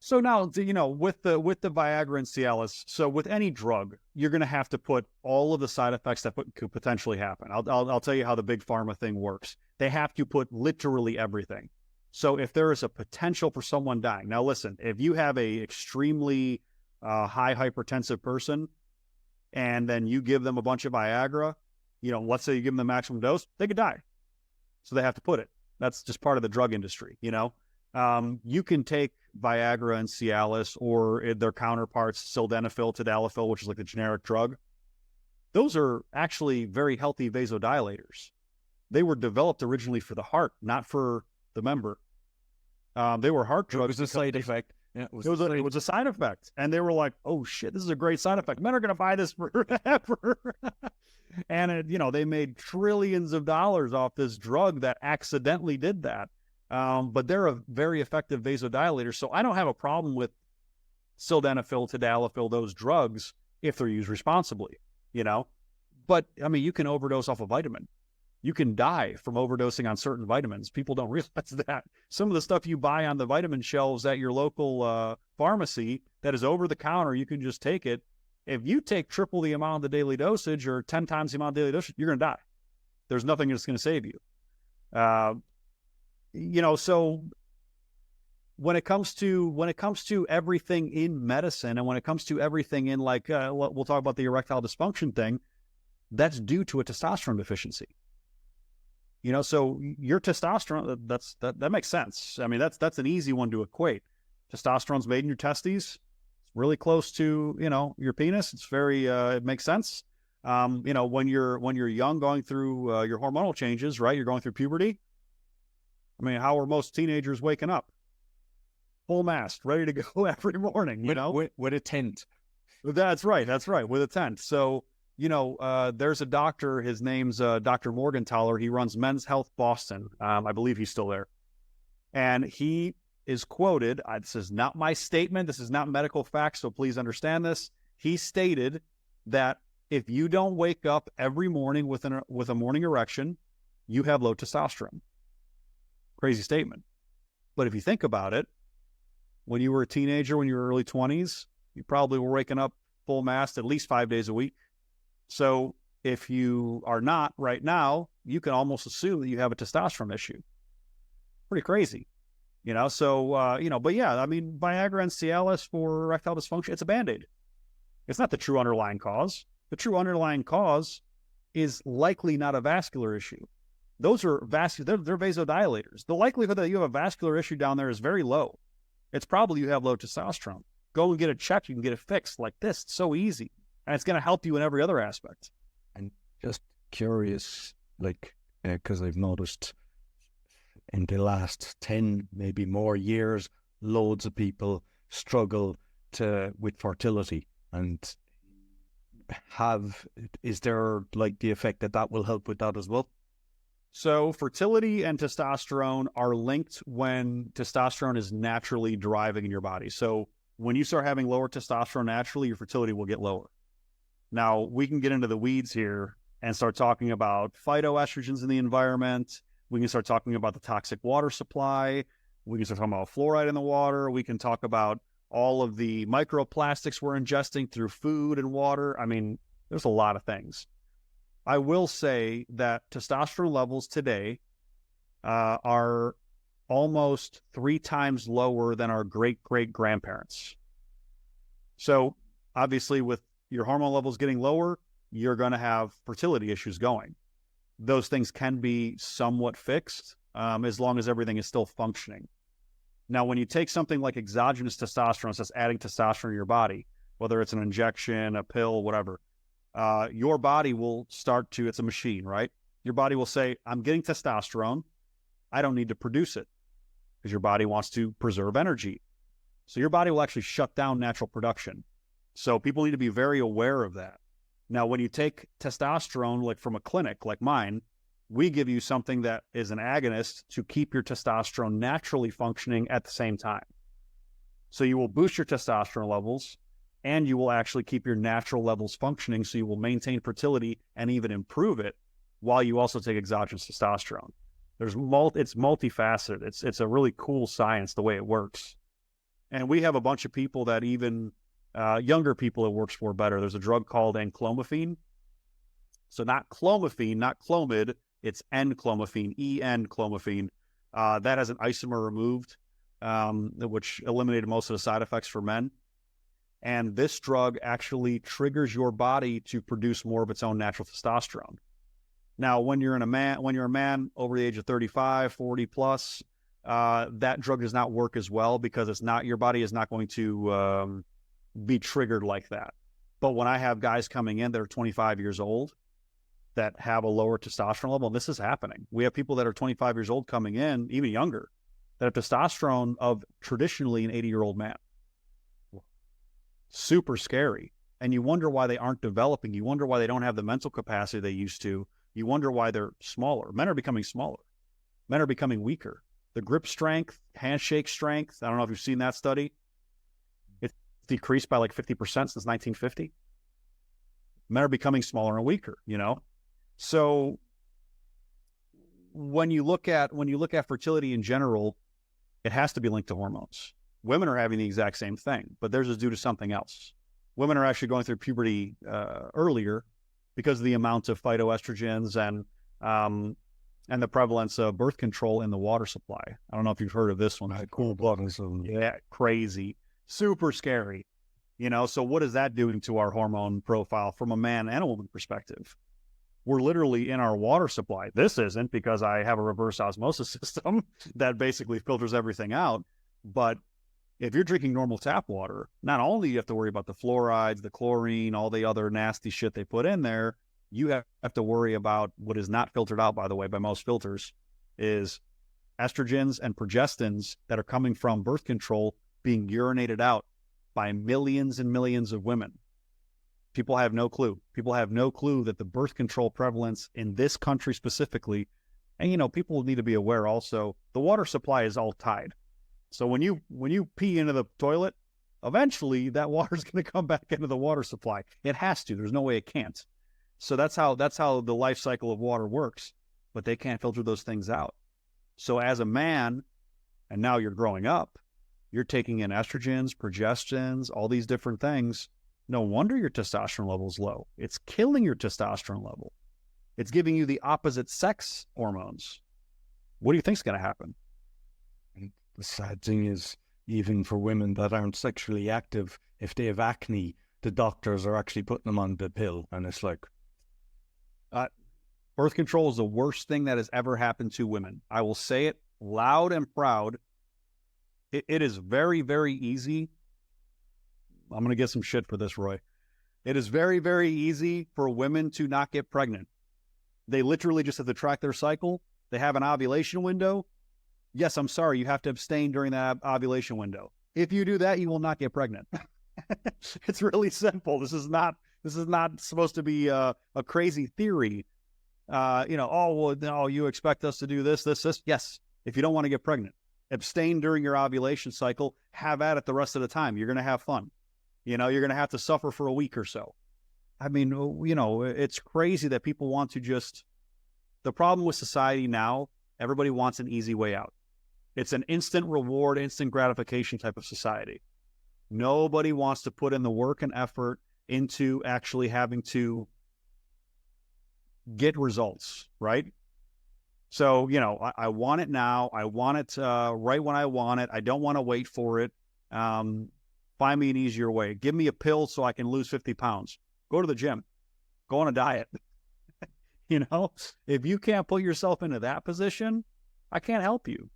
So now, with the Viagra and Cialis, so with any drug, you're going to have to put all of the side effects that could potentially happen. I'll tell you how the big pharma thing works. They have to put literally everything. So if there is a potential for someone dying, now listen, if you have a extremely high hypertensive person, and then you give them a bunch of Viagra, let's say you give them the maximum dose, they could die. So they have to put it. That's just part of the drug industry, You can take Viagra and Cialis or their counterparts, sildenafil, tadalafil, which is like the generic drug. Those are actually very healthy vasodilators. They were developed originally for the heart, not for the member. They were heart drugs. It was a side effect. Yeah, it was a side effect. And they were like, oh shit, this is a great side effect. Men are going to buy this forever. And they made trillions of dollars off this drug that accidentally did that. But they're a very effective vasodilator. So I don't have a problem with sildenafil, tadalafil, those drugs, if they're used responsibly, But, I mean, you can overdose off a vitamin. You can die from overdosing on certain vitamins. People don't realize that. Some of the stuff you buy on the vitamin shelves at your local pharmacy that is over the counter, you can just take it. If you take triple the amount of the daily dosage or 10 times the amount of daily dosage, you're going to die. There's nothing that's going to save you. So when it comes to everything in medicine, and when it comes to everything in we'll talk about the erectile dysfunction thing, that's due to a testosterone deficiency. So your testosterone, that makes sense. I mean, that's an easy one to equate. Testosterone's made in your testes. It's really close to, your penis. It's very, it makes sense. When you're young, going through your hormonal changes, right? You're going through puberty. I mean, how are most teenagers waking up? Full mast, ready to go every morning, with a tent. That's right. With a tent. So, there's a doctor, his name's Dr. Morgenthaler. He runs Men's Health Boston. I believe he's still there. And he is quoted, this is not my statement, this is not medical facts, so please understand this. He stated that if you don't wake up every morning with a morning erection, you have low testosterone. Crazy statement. But if you think about it, when you were a teenager, when you were early 20s, you probably were waking up full mast at least 5 days a week. So if you are not right now, you can almost assume that you have a testosterone issue. Pretty crazy, but yeah, I mean, Viagra and Cialis for erectile dysfunction, it's a Band-Aid. It's not the true underlying cause. The true underlying cause is likely not a vascular issue. Those are vascular, they're vasodilators. The likelihood that you have a vascular issue down there is very low. It's probably you have low testosterone. Go and get it checked. You can get it fixed like this. It's so easy. And it's going to help you in every other aspect. And just curious, because I've noticed in the last 10, maybe more years, loads of people struggle with fertility. And is there the effect that will help with that as well? So fertility and testosterone are linked when testosterone is naturally driving in your body. So when you start having lower testosterone naturally, your fertility will get lower. Now, we can get into the weeds here and start talking about phytoestrogens in the environment. We can start talking about the toxic water supply. We can start talking about fluoride in the water. We can talk about all of the microplastics we're ingesting through food and water. I mean, there's a lot of things. I will say that testosterone levels today are almost 3 times lower than our great-great-grandparents. So obviously with your hormone levels getting lower, you're going to have fertility issues going. Those things can be somewhat fixed as long as everything is still functioning. Now, when you take something like exogenous testosterone, so that's adding testosterone to your body, whether it's an injection, a pill, whatever, your body will start to, it's a machine, right? Your body will say, I'm getting testosterone. I don't need to produce it because your body wants to preserve energy. So your body will actually shut down natural production. So people need to be very aware of that. Now, when you take testosterone, from a clinic like mine, we give you something that is an agonist to keep your testosterone naturally functioning at the same time. So you will boost your testosterone levels and you will actually keep your natural levels functioning. So you will maintain fertility and even improve it while you also take exogenous testosterone. It's multifaceted. It's a really cool science, the way it works. And we have a bunch of people that even younger people it works for better. There's a drug called enclomiphene. So not clomiphene, not Clomid, it's enclomiphene, enclomiphene. That has an isomer removed, which eliminated most of the side effects for men. And this drug actually triggers your body to produce more of its own natural testosterone. Now, when you're a man over the age of 35, 40 plus, that drug does not work as well because your body is not going to be triggered like that. But when I have guys coming in that are 25 years old that have a lower testosterone level, and this is happening. We have people that are 25 years old coming in, even younger, that have testosterone of traditionally an 80-year-old man. Super scary. And you wonder why they aren't developing. You wonder why they don't have the mental capacity they used to. You wonder why they're smaller. Men are becoming smaller. Men are becoming weaker. The grip strength, handshake strength, I don't know if you've seen that study. It's decreased by 50% since 1950. Men are becoming smaller and weaker, So when you look at fertility in general, it has to be linked to hormones. Women are having the exact same thing, but theirs is due to something else. Women are actually going through puberty earlier because of the amount of phytoestrogens and the prevalence of birth control in the water supply. I don't know if you've heard of this one. Cool buttons. Yeah, crazy, super scary. So what is that doing to our hormone profile from a man and a woman perspective? We're literally in our water supply. This isn't, because I have a reverse osmosis system that basically filters everything out. But if you're drinking normal tap water, not only do you have to worry about the fluorides, the chlorine, all the other nasty shit they put in there, you have to worry about what is not filtered out, by the way, by most filters, is estrogens and progestins that are coming from birth control being urinated out by millions and millions of women. People have no clue. People have no clue that the birth control prevalence in this country specifically, and people need to be aware also, the water supply is all tied. So when you pee into the toilet, eventually that water is going to come back into the water supply. It has to. There's no way it can't. So that's how the life cycle of water works. But they can't filter those things out. So as a man, and now you're growing up, you're taking in estrogens, progestins, all these different things. No wonder your testosterone level is low. It's killing your testosterone level. It's giving you the opposite sex hormones. What do you think is going to happen? And the sad thing is, even for women that aren't sexually active, if they have acne, the doctors are actually putting them on the pill. And it's like... birth control is the worst thing that has ever happened to women. I will say it loud and proud. It is very, very easy. I'm going to get some shit for this, Roy. It is very, very easy for women to not get pregnant. They literally just have to track their cycle. They have an ovulation window. Yes, I'm sorry, you have to abstain during that ovulation window. If you do that, you will not get pregnant. It's really simple. This is not supposed to be a crazy theory. You expect us to do this. Yes, if you don't want to get pregnant, abstain during your ovulation cycle, have at it the rest of the time. You're going to have fun. You're going to have to suffer for a week or so. I mean, it's crazy that people want to just... The problem with society now, everybody wants an easy way out. It's an instant reward, instant gratification type of society. Nobody wants to put in the work and effort into actually having to get results, right? So, I want it now. I want it right when I want it. I don't want to wait for it. Find me an easier way. Give me a pill so I can lose 50 pounds. Go to the gym. Go on a diet. If you can't put yourself into that position, I can't help you.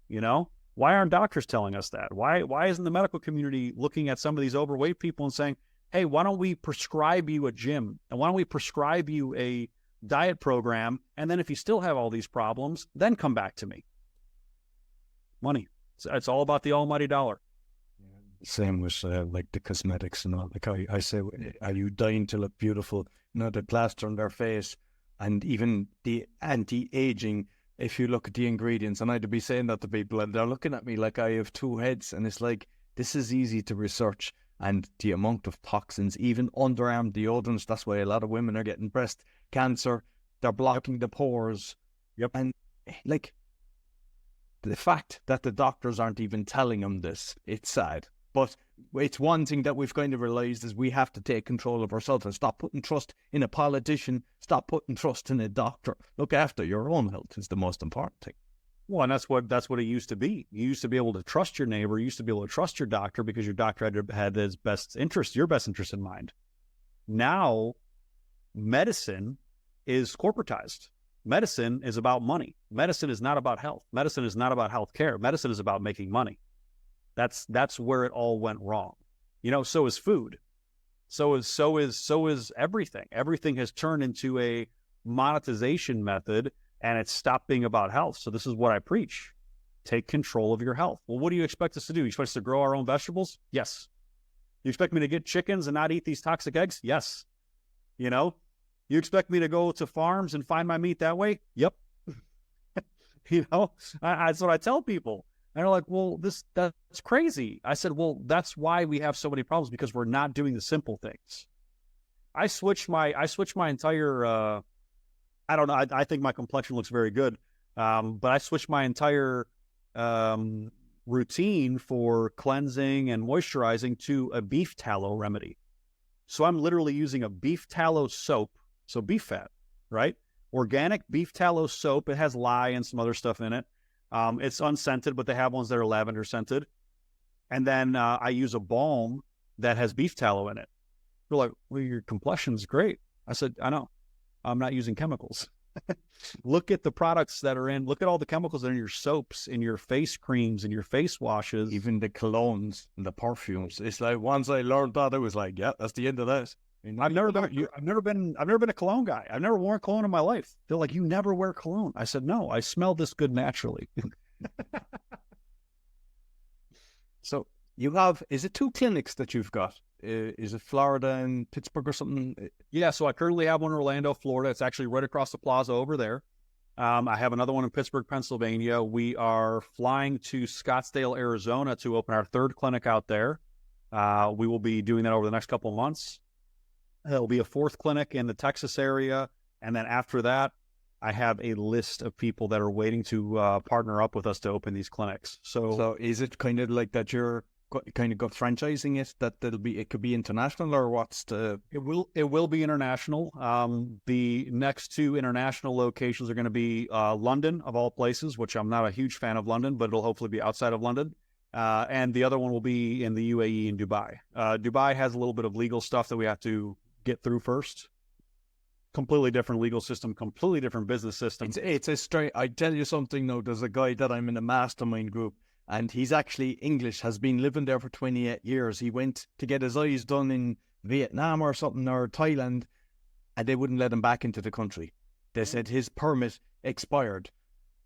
Why aren't doctors telling us that? Why isn't the medical community looking at some of these overweight people and saying, hey, why don't we prescribe you a gym? And why don't we prescribe you a diet program? And then if you still have all these problems, then come back to me. Money. It's all about the almighty dollar. Same with like the cosmetics and all. Like I say, are you dying to look beautiful? The plaster on their face, and even the anti-aging. If you look at the ingredients, and I'd be saying that to people, and they're looking at me like I have two heads, and it's like, this is easy to research. And the amount of toxins, even underarm deodorants, that's why a lot of women are getting breast cancer. They're blocking the pores. Yep. And like, the fact that the doctors aren't even telling them this, it's sad. But it's one thing that we've kind of realized is we have to take control of ourselves and stop putting trust in a politician, stop putting trust in a doctor. Look after your own health is the most important thing. Well, and that's what it used to be. You used to be able to trust your neighbor. You used to be able to trust your doctor because your doctor had his best interest, your best interest in mind. Now, medicine is corporatized. Medicine is about money. Medicine is not about health. Medicine is not about health care. Medicine is about making money. That's where it all went wrong. So is food. So is everything. Everything has turned into a monetization method, and it's stopped being about health. So this is what I preach. Take control of your health. Well, what do you expect us to do? You expect us to grow our own vegetables? Yes. You expect me to get chickens and not eat these toxic eggs? Yes. You expect me to go to farms and find my meat that way? Yep. That's what I tell people. And they're like, well, that's crazy. I said, well, that's why we have so many problems, because we're not doing the simple things. I switched my entire, I don't know, I think my complexion looks very good. But I switched my entire routine for cleansing and moisturizing to a beef tallow remedy. So I'm literally using a beef tallow soap, so beef fat, right? Organic beef tallow soap. It has lye and some other stuff in it. It's unscented, but they have ones that are lavender scented. And then I use a balm that has beef tallow in it. They're like, well, your complexion's great. I said, I know. I'm not using chemicals. Look at the products that are in, look at all the chemicals that are in your soaps, in your face creams, in your face washes. Even the colognes and the perfumes. It's like, once I learned that, I was like, yeah, that's the end of that. I've never been a cologne guy. I've never worn cologne in my life. They're like, you never wear cologne. I said, no, I smell this good naturally. So you have, is it 2 clinics that you've got? Is it Florida and Pittsburgh or something? Yeah, so I currently have one in Orlando, Florida. It's actually right across the plaza over there. I have another one in Pittsburgh, Pennsylvania. We are flying to Scottsdale, Arizona to open our 3rd clinic out there. We will be doing that over the next couple of months. There'll be a 4th clinic in the Texas area. And then after that, I have a list of people that are waiting to partner up with us to open these clinics. So is it kind of like that you're kind of got franchising it, that it could be international, or what's the... It will be international. The next 2 international locations are going to be London, of all places, which I'm not a huge fan of London, but it'll hopefully be outside of London. And the other one will be in the UAE and Dubai. Dubai has a little bit of legal stuff that we have to get through first. Completely different legal system, completely different business system. It's a straight... I tell you something, though, there's a guy that I'm in a mastermind group, and he's actually English, has been living there for 28 years. He went to get his eyes done in Vietnam or something, or Thailand, and they wouldn't let him back into the country. They said his permit expired.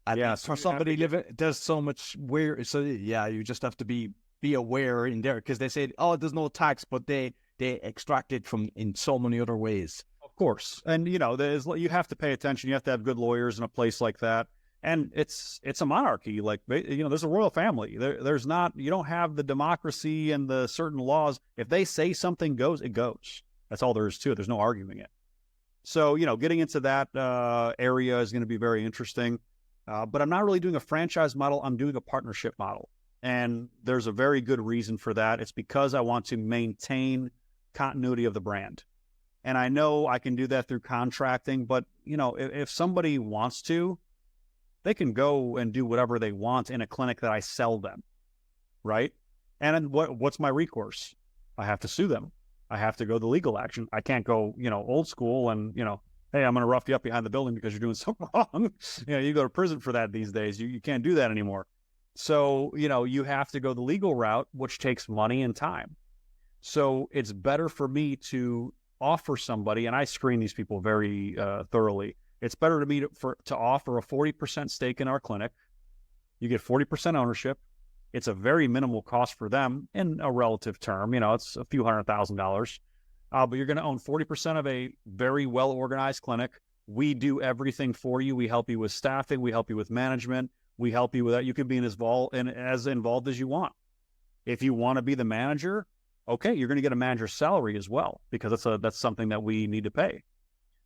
And yeah, for somebody living, there's so much weird. So yeah, you just have to be aware in there, because they said, oh, there's no tax, but they extract it from in so many other ways. Of course. And, you know, you have to pay attention. You have to have good lawyers in a place like that. And it's a monarchy. Like, you know, there's a royal family. There's not, you don't have the democracy and the certain laws. If they say something goes, it goes. That's all there is to it. There's no arguing it. So, you know, getting into that area is going to be very interesting. But I'm not really doing a franchise model. I'm doing a partnership model. And there's a very good reason for that. It's because I want to maintain continuity of the brand. And I know I can do that through contracting, but, you know, if somebody wants to, they can go and do whatever they want in a clinic that I sell them, right? And then what's my recourse? I have to sue them. I have to go the legal action. I can't go, you know, old school and, you know, hey, I'm going to rough you up behind the building because you're doing something wrong. You know, you go to prison for that these days. You can't do that anymore. So, you know, you have to go the legal route, which takes money and time. So it's better for me to offer somebody, and I screen these people very thoroughly. It's better to me to offer a 40% stake in our clinic. You get 40% ownership. It's a very minimal cost for them in a relative term. You know, it's a few $100,000. But you're going to own 40% of a very well-organized clinic. We do everything for you. We help you with staffing. We help you with management. We help you with that. You can be as involved as you want. If you want to be the manager, okay, you're going to get a manager's salary as well, because that's something that we need to pay.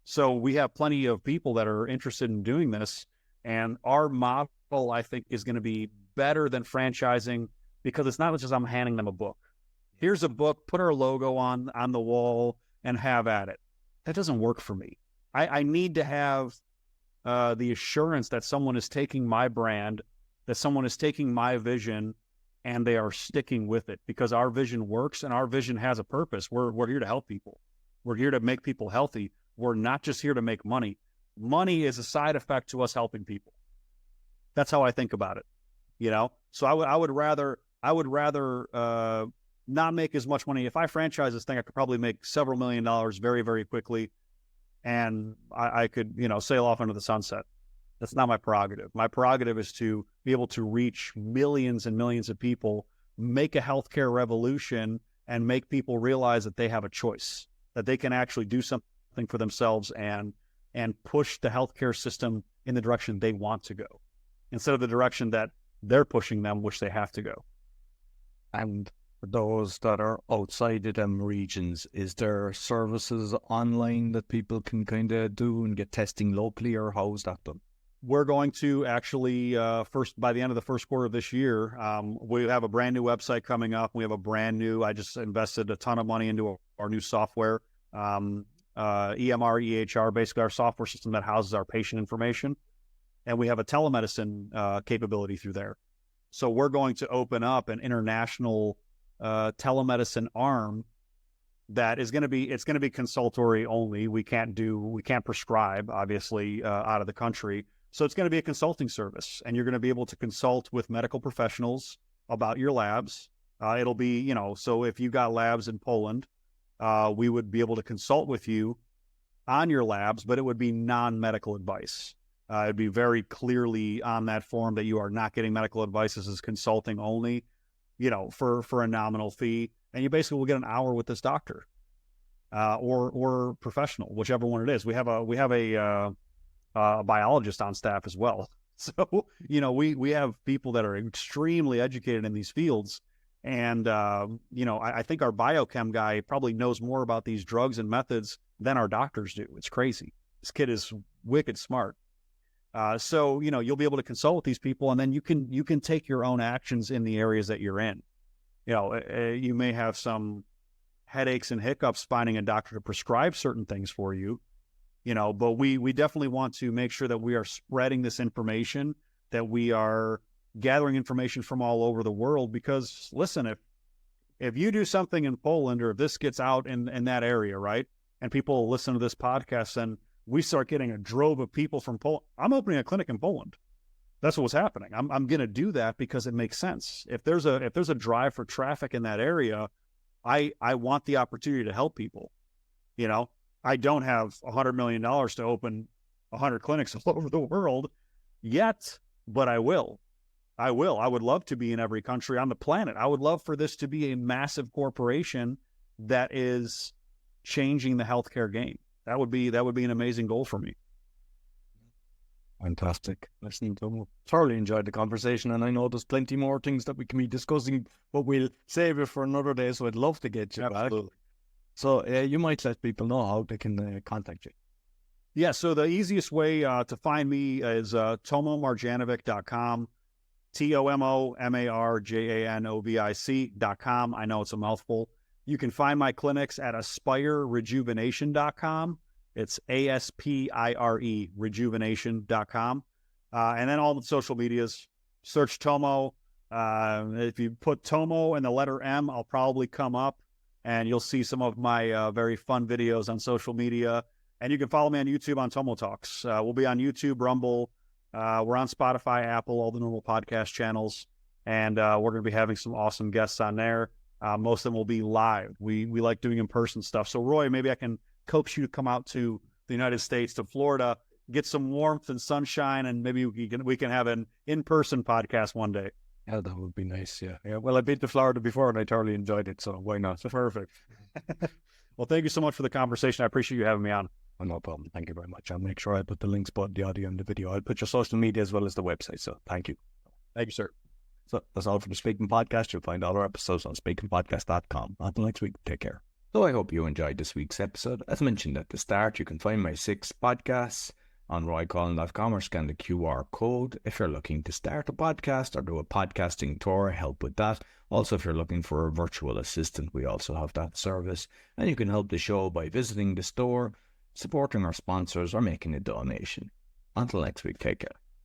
So we have plenty of people that are interested in doing this, and our model, I think, is going to be better than franchising, because it's not just I'm handing them a book. Here's a book, put our logo on the wall and have at it. That doesn't work for me. I need to have the assurance that someone is taking my brand, that someone is taking my vision, and they are sticking with it, because our vision works and our vision has a purpose. We're here to help people. We're here to make people healthy. We're not just here to make money. Money is a side effect to us helping people. That's how I think about it. You know, so I would rather not make as much money. If I franchise this thing, I could probably make several $1 million very, very quickly, and I could, you know, sail off into the sunset. That's not my prerogative. My prerogative is to be able to reach millions and millions of people, make a healthcare revolution, and make people realize that they have a choice, that they can actually do something for themselves and push the healthcare system in the direction they want to go, instead of the direction that they're pushing them, which they have to go. And for those that are outside of them regions, is there services online that people can kind of do and get testing locally, or how's that done? we're going to actually by the end of the first quarter of this year, we have a brand new website coming up. We have I just invested a ton of money into our new software, EMR, EHR, basically our software system that houses our patient information. And we have a telemedicine capability through there. So we're going to open up an international telemedicine arm that is going to be, it's going to be consultory only. We can't prescribe, obviously, out of the country. So it's going to be a consulting service, and you're going to be able to consult with medical professionals about your labs. It'll be, so if you got labs in Poland, we would be able to consult with you on your labs, but it would be non-medical advice. It'd be very clearly on that form that you are not getting medical advice. This is consulting only, for a nominal fee. And you basically will get an hour with this doctor or professional, whichever one it is. We have a biologist on staff as well. So, we have people that are extremely educated in these fields. And, I think our biochem guy probably knows more about these drugs and methods than our doctors do. It's crazy. This kid is wicked smart. So, you'll be able to consult with these people, and then you can take your own actions in the areas that you're in. You may have some headaches and hiccups finding a doctor to prescribe certain things for you, but we definitely want to make sure that we are spreading this information, that we are gathering information from all over the world. Because listen, if you do something in Poland, or if this gets out in that area, right, and people listen to this podcast, and we start getting a drove of people from Poland, I'm opening a clinic in Poland. That's what's happening. I'm going to do that because it makes sense. If there's a drive for traffic in that area, I want the opportunity to help people. I don't have $100 million to open 100 clinics all over the world yet, but I will. I would love to be in every country on the planet. I would love for this to be a massive corporation that is changing the healthcare game. That would be an amazing goal for me. Fantastic. Listen, Tomo, thoroughly enjoyed the conversation, and I know there's plenty more things that we can be discussing, but we'll save it for another day. So I'd love to get you back. So you might let people know how they can contact you. Yeah, so the easiest way to find me is tomomarjanovic.com, TOMOMARJANOVIC.com. I know it's a mouthful. You can find my clinics at AspireRejuvenation.com. It's ASPIRE rejuvenation.com. And then all the social medias, search Tomo. If you put Tomo and the letter M, I'll probably come up, and you'll see some of my very fun videos on social media. And you can follow me on YouTube on Tomo Talks. We'll be on YouTube, Rumble. We're on Spotify, Apple, all the normal podcast channels. And we're going to be having some awesome guests on there. Most of them will be live. We like doing in-person stuff. So, Roy, maybe I can coax you to come out to the United States, to Florida, get some warmth and sunshine, and maybe we can have an in-person podcast one day. Yeah, that would be nice. Yeah. Well, I've been to Florida before, and I thoroughly enjoyed it, so why not? Perfect. Well, thank you so much for the conversation. I appreciate you having me on. Oh, no problem. Thank you very much. I'll make sure I put the links, both the audio and the video. I'll put your social media as well as the website. So thank you. Thank you, sir. So that's all for the Speaking Podcast. You'll find all our episodes on speakingpodcast.com. Until next week, take care. So I hope you enjoyed this week's episode. As mentioned at the start, you can find my 6 podcasts on roycollin.com, or scan the QR code if you're looking to start a podcast or do a podcasting tour, help with that. Also, if you're looking for a virtual assistant, we also have that service. And you can help the show by visiting the store, supporting our sponsors, or making a donation. Until next week, take care.